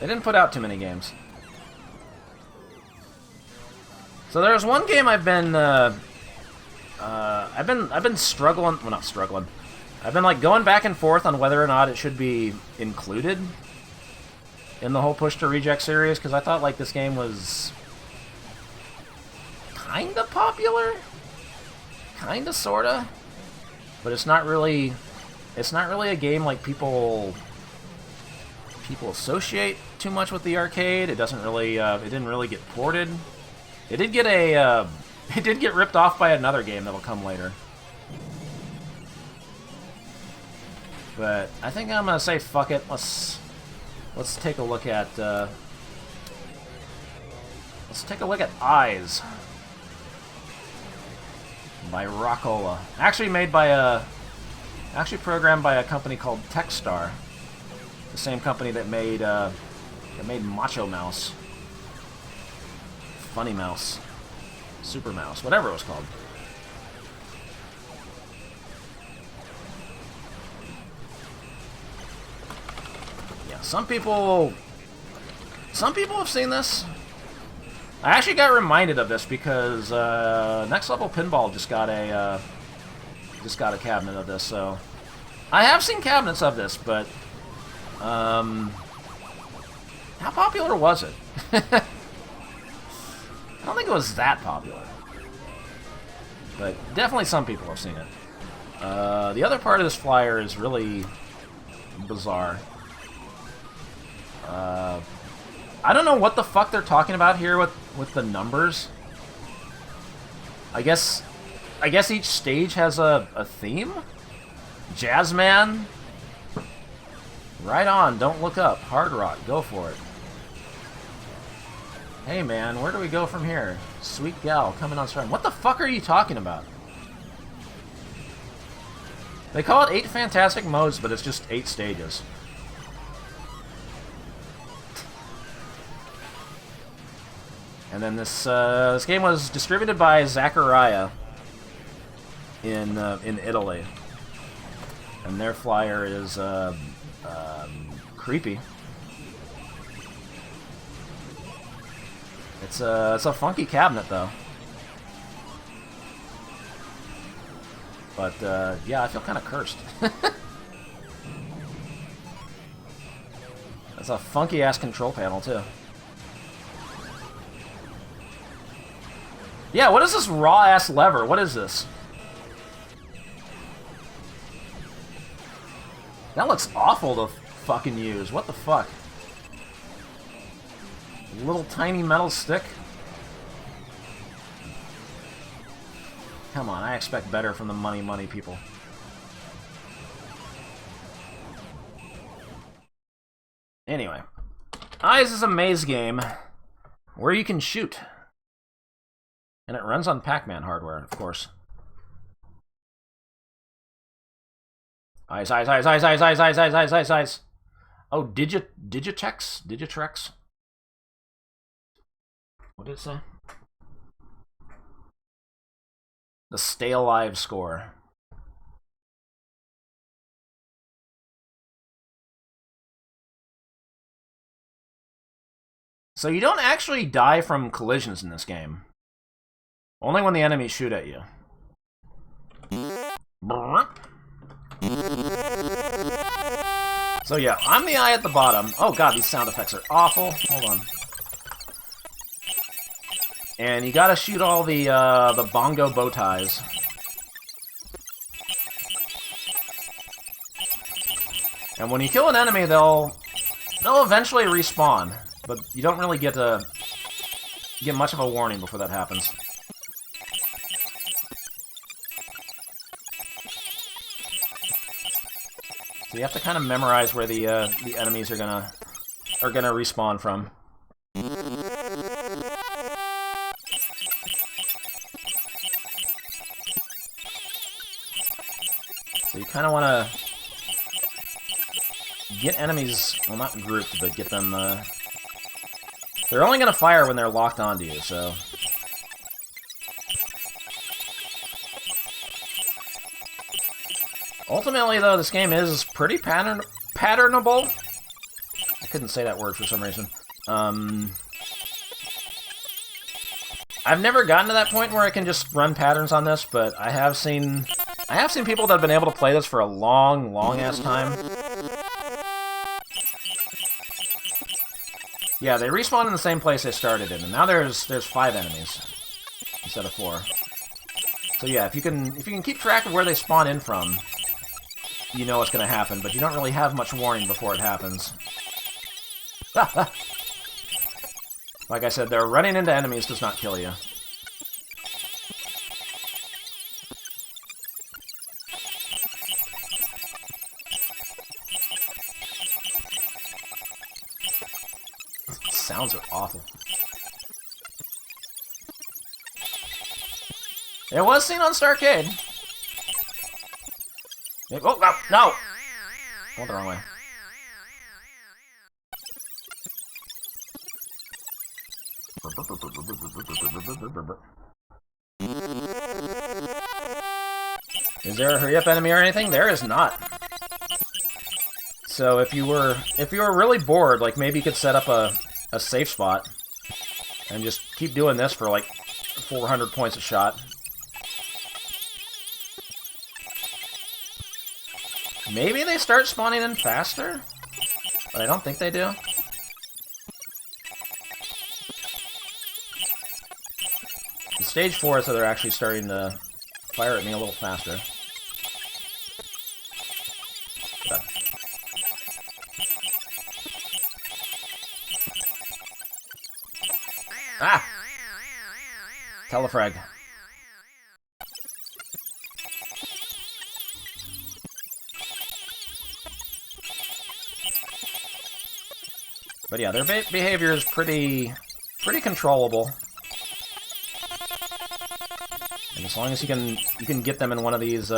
They didn't put out too many games. So there's one game I've been struggling. Well, not struggling. I've been like going back and forth on whether or not it should be included in the whole Push to Reject series, because I thought like this game was kinda popular, kinda sorta, but it's not really a game like people associate too much with the arcade. It doesn't really it didn't really get ported. It did get it did get ripped off by another game that'll come later. But I think I'm gonna say fuck it. Let's take a look at Eyes by Rockola. Actually programmed by a company called Techstar, the same company that made Macho Mouse, Funny Mouse, Super Mouse, whatever it was called. Yeah, some people have seen this. I actually got reminded of this because Next Level Pinball just got a cabinet of this. So I have seen cabinets of this, but how popular was it? I don't think it was that popular, but definitely some people have seen it. The other part of this flyer is really bizarre. I don't know what the fuck they're talking about here with the numbers. I guess each stage has a theme? Jazzman? Right on, don't look up. Hard rock, go for it. Hey man, where do we go from here? Sweet gal, coming on strong. What the fuck are you talking about? They call it 8 fantastic modes, but it's just 8 stages. And then this game was distributed by Zaccaria in Italy, and their flyer is creepy. It's a funky cabinet though, but yeah, I feel kind of cursed. That's a funky ass control panel too. Yeah, what is this raw-ass lever? What is this? That looks awful to fucking use. What the fuck? Little tiny metal stick? Come on, I expect better from the money people. Anyway. Eyes is a maze game where you can shoot. And it runs on Pac-Man hardware, of course. Eyes. Oh, Digitrex? What did it say? The Stay Alive score. So you don't actually die from collisions in this game. Only when the enemies shoot at you. So yeah, I'm the eye at the bottom. Oh god, these sound effects are awful. Hold on. And you gotta shoot all the bongo bow ties. And when you kill an enemy, they'll eventually respawn, but you don't really get much of a warning before that happens. So you have to kind of memorize where the enemies are gonna respawn from. So you kind of want to get enemies, well, not grouped, but get them. They're only gonna fire when they're locked onto you, so. Ultimately, though, this game is pretty patternable. couldn't say that word for some reason. I've never gotten to that point where I can just run patterns on this, but I have seen people that have been able to play this for a long, long-ass time. Yeah, they respawn in the same place they started in, and now there's 5 enemies instead of 4. So yeah, if you can keep track of where they spawn in from, you know what's going to happen, but you don't really have much warning before it happens. Like I said, they're running into enemies does not kill you. Sounds are awful. It was seen on Starcade. Oh, no! Went the wrong way. Is there a hurry up enemy or anything? There is not. So if you were really bored, like maybe you could set up a safe spot and just keep doing this for like 400 points a shot. Maybe they start spawning in faster, but I don't think they do. In stage 4, so they're actually starting to fire at me a little faster. Okay. Ah! Telefrag. But yeah, their behavior is pretty controllable. And as long as you can get them in one of these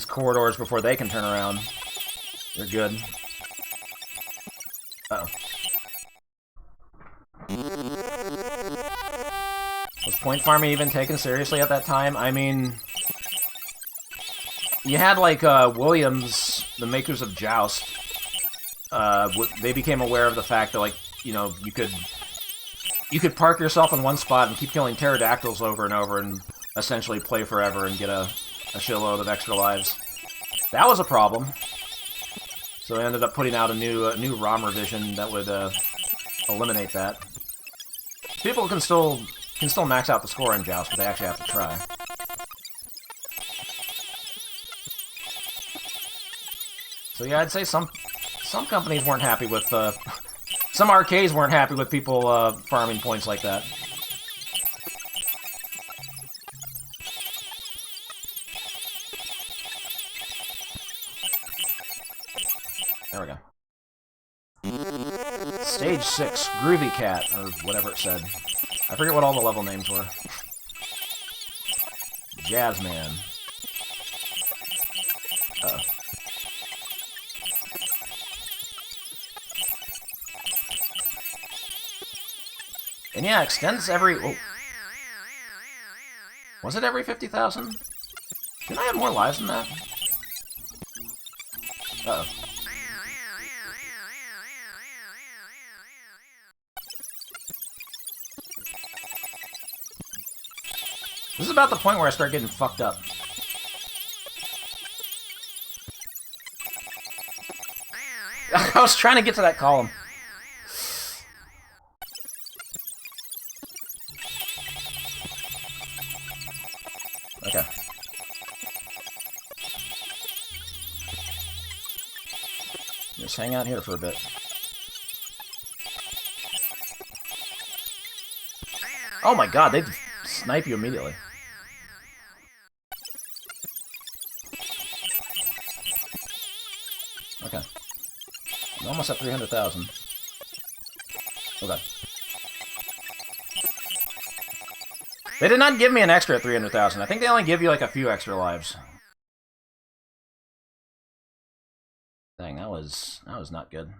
corridors before they can turn around, you're good. Uh-oh. Was point farming even taken seriously at that time? I mean, you had like Williams, the makers of Joust. They became aware of the fact that, like, you know, you could park yourself in one spot and keep killing pterodactyls over and over and essentially play forever and get a shitload of extra lives. That was a problem. So they ended up putting out a new ROM revision that would eliminate that. People can still max out the score in Joust, but they actually have to try. So yeah, I'd say some companies weren't happy with, some arcades weren't happy with people farming points like that. There we go. Stage 6, Groovy Cat, or whatever it said. I forget what all the level names were. Jazzman. Uh-oh. And yeah, extends every... Oh. Was it every 50,000? Didn't I have more lives than that? Uh-oh. This is about the point where I start getting fucked up. I was trying to get to that column. Okay. Just hang out here for a bit. Oh my god, they snipe you immediately. Okay. I'm almost at 300,000. Okay. They did not give me an extra at 300,000. I think they only give you like a few extra lives. Dang, that was not good.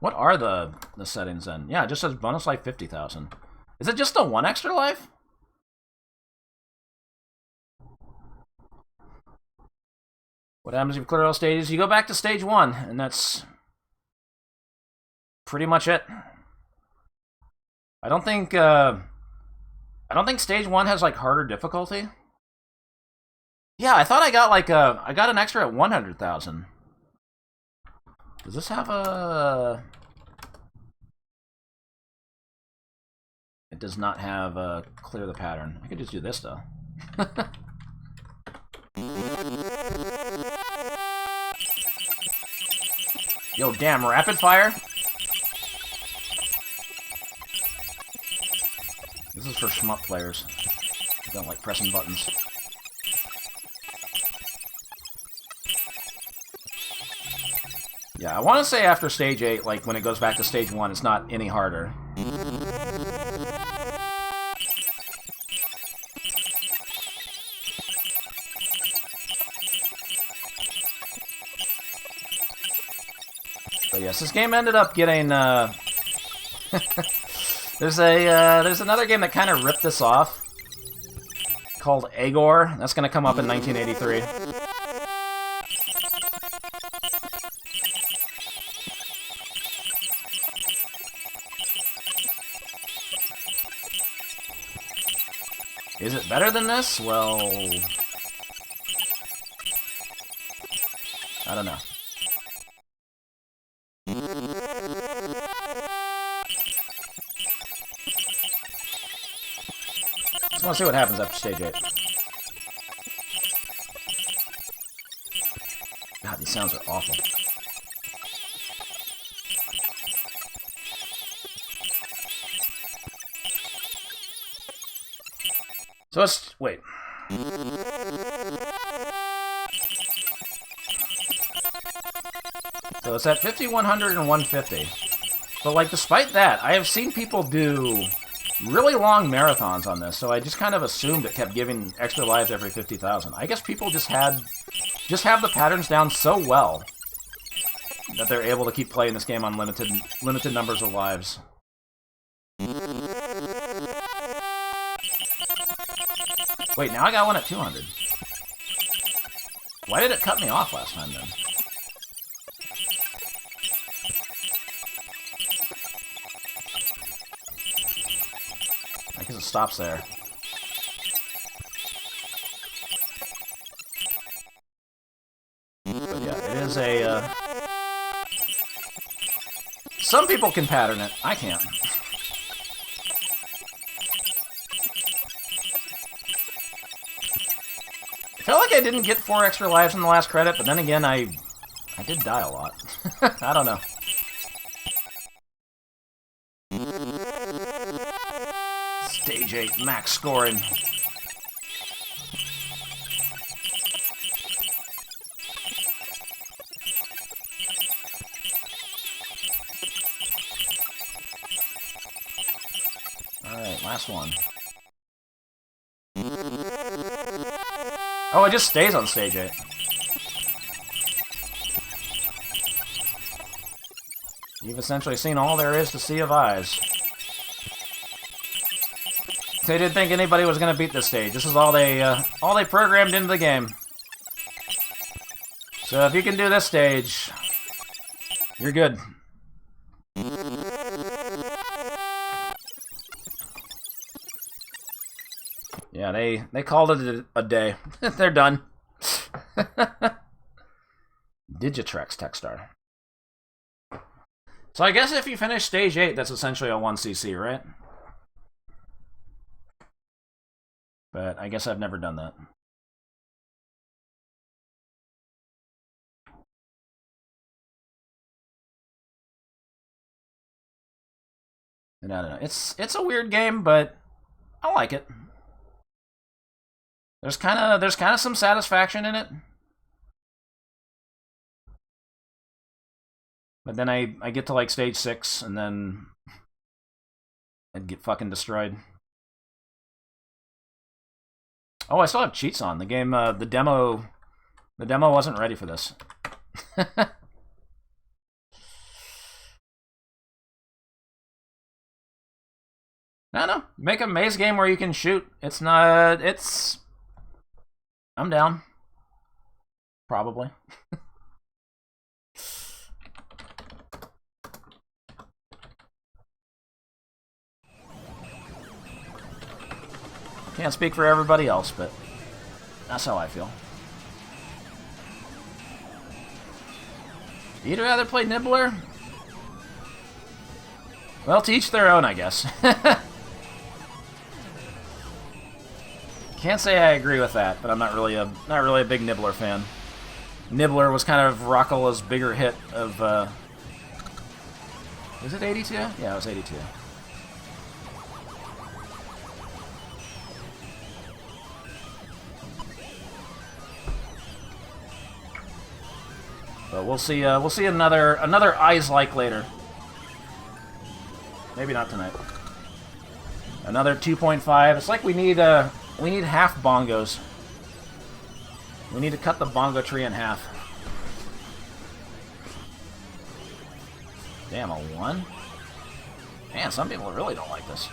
What are the settings then? Yeah, it just says bonus life 50,000. Is it just the one extra life? What happens if you clear all stages? You go back to stage 1, and that's pretty much it. I don't think stage 1 has like harder difficulty. Yeah, I thought I got like I got an extra at 100,000. Does this have a? It does not have a clear the pattern. I could just do this though. Yo, damn, rapid fire? This is for schmuck players. I don't like pressing buttons. Yeah, I want to say after stage 8, like when it goes back to stage 1, it's not any harder. But yes, this game ended up getting, there's another game that kind of ripped this off, called Agor. That's going to come up in 1983. Is it better than this? Well, I don't know. Just want to see what happens after stage 8. God, these sounds are awful. So let's wait. So it's at 50, 100, and 150. But like, despite that, I have seen people do really long marathons on this, so I just kind of assumed it kept giving extra lives every 50,000. I guess people just have the patterns down so well that they're able to keep playing this game on limited numbers of lives. Wait, now I got one at 200. Why did it cut me off last time, then? I guess it stops there. But yeah, it is a, some people can pattern it. I can't. I felt like I didn't get 4 extra lives in the last credit, but then again, I did die a lot. I don't know. Stage 8, max scoring. Alright, last one. Oh, it just stays on stage 8. You've essentially seen all there is to see of eyes. They didn't think anybody was going to beat this stage. This is all they programmed into the game. So if you can do this stage, you're good. Yeah, they called it a day. They're done. Digitrex Techstar. So I guess if you finish stage 8, that's essentially a 1cc, right? But I guess I've never done that. And I don't know. It's a weird game, but I like it. There's kind of some satisfaction in it. But then I get to like stage 6 and then I'd get fucking destroyed. Oh, I still have cheats on. The game the demo wasn't ready for this. No. Make a maze game where you can shoot. I'm down. probably. Can't speak for everybody else, but that's how I feel. You'd rather play Nibbler? Well, to each their own, I guess. Can't say I agree with that, but I'm not really a big Nibbler fan. Nibbler was kind of Rockola's bigger hit of. Is it 82? Yeah, it was 82. But we'll see. We'll see another Eyes Like later. Maybe not tonight. Another 2.5. It's like we need half bongos. We need to cut the bongo tree in half. Damn, a 1? Man, some people really don't like this.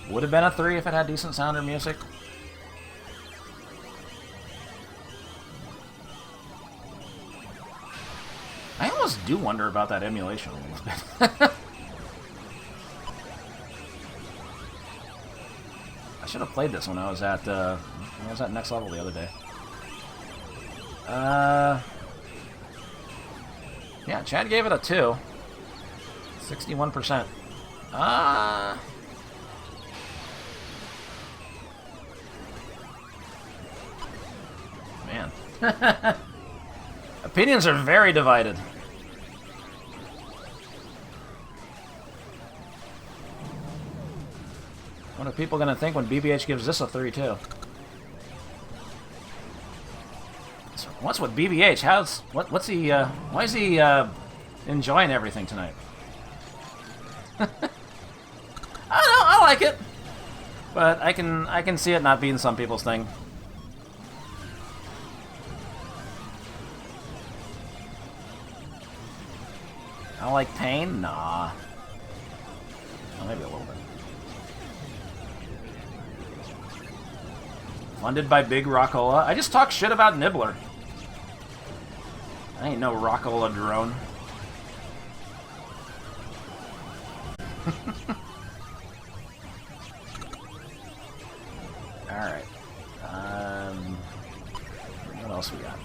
Would have been a 3 if it had decent sound or music. I almost do wonder about that emulation a little bit. I should have played this when I was at Next Level the other day. Yeah, Chad gave it a 2. 61%. Man. Opinions are very divided. What are people going to think when BBH gives this a 3 too? So what's with BBH? What's he? Why is he enjoying everything tonight? I don't know. I like it, but I can see it not being some people's thing. I like pain? Nah. Well, maybe a little bit. Funded by Big Rockola. I just talk shit about Nibbler. I ain't no Rockola drone. Alright. What else we got?